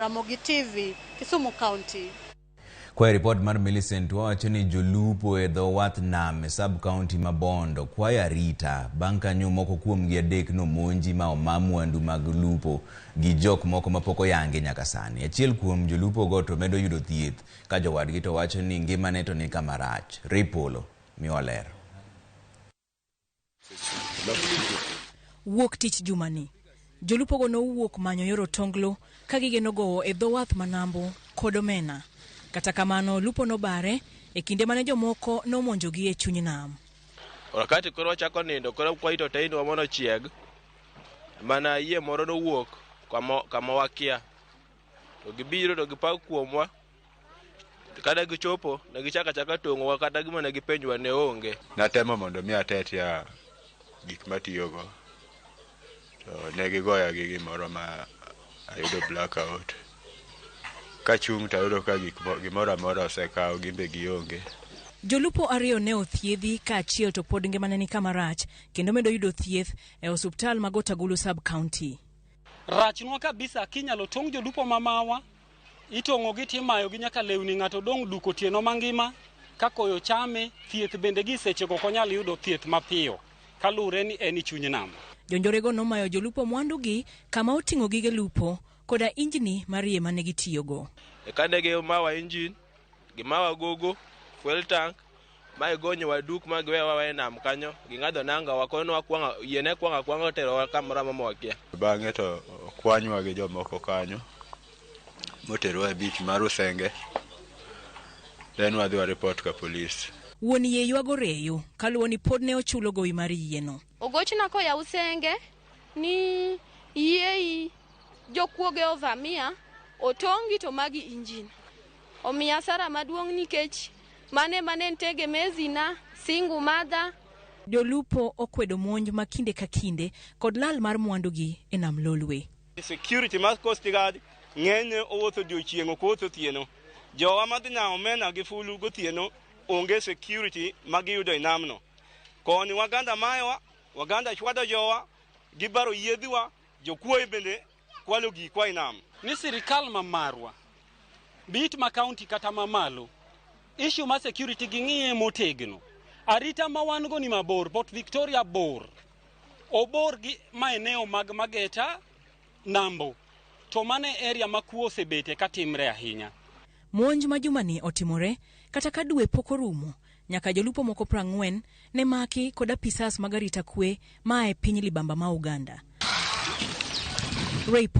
Ramogi TV, Kisumu County. Kwa report mar Millicent wacho ni Jolupo e dho wath nam sub county ma Bondo kwaya rita banka nyumoko kuom gi adek no monji ma omamwandu mag lupo gi jok moko mapoko yangi nyaka sani. Achiel kuom Jolupo go to medo yudo thieth ka jowadgi to wacho ni ngimane to ni kamarach. Ripolo miwaler. Wuok tich jumani. Jolupo go no wuok manyo yoro tonglo kagigeno go e dho wath manambo kod omena. Kata kamano lupo no bare e kinde mane jomoko no monjogi e chuny nam. Wakati koro chako nindo koro kwaito taino wamono chieg mana yie moro no wuok kama wakia to gibiro to gipak kuomwa kada gichopo ne gichaka tongo kata gima ne gipenjwa ne onge. Natemo mondo mi atetia gik matiyogo to ne gigoya gi gimoro ma ayudo blackout. Kachung tayudo ka gimoro amora osekawo gimbe gionge. Jolupo ariyo ne othiedhi ka achiel to pod ngimane ni kamarach kendo medo yudo thieth e osuptal ma Gotagulu sub county. Rachnwa kabisa kinyalo tong jolupo mamawa itongo gi timayo gi nyaka lewni ng'ato dong duko tieno mangima ka koyo chame thieth bende gi seche go konyal yudo thieth mapiyo kalure ni eni chuny nam. Jonjorego no mayo jolupo mwandugi kama oting'o gige lupo koda injini marie mane gitiyogo. Kane ge mawa injin, gimawa gogo, fuel tank, mai gonyo waduk magwewa wa nam kanyo, ging'ado nanga wakono wakwanga yene kwanga tero kamora mamokia. Bang'e to kwanywa gi jomoko kanyo. Motero e beach mar Usenge. Then wadhi wa report ka police. Wuon yie ywago reyo kaluwo ni pod ne ochulo gowi mar yieno. Ogochna ko ya Usenge ni yie jokuoge ovamia otongi to magi injin. Omiya sara maduong' nikech mane ntege mezina singu madha. Jolupo okwedo monj ma kinde ka kinde kod lal mar mwandugi e nam lolwe. Security mas Coast Guard ng'enye owuotho odiochieng' ok owuotho otieno. Jowa madhi nyawo omena gi fulu gotieno onge security magiyudo e namno. Koni waganda mayowa, waganda chwado jowa, gibaro yiedhiwa, jokuoye bende kwalo gikwa e nam. Ni sirikal mamarwa bit ma county kata mamalo issue ma security ging'iye motegno. Arita ma wan go ni mabor, Port Victoria bor. Obor gi maeneo mag Mageta Nambo. To mane area ma kuo osebete katimre ahinya. Monj ma jumani otimore kata ka dwe pok orumo nyaka jolupo moko 40 ne maki kod apisas mag arita kwe ma e piny libamba ma Uganda.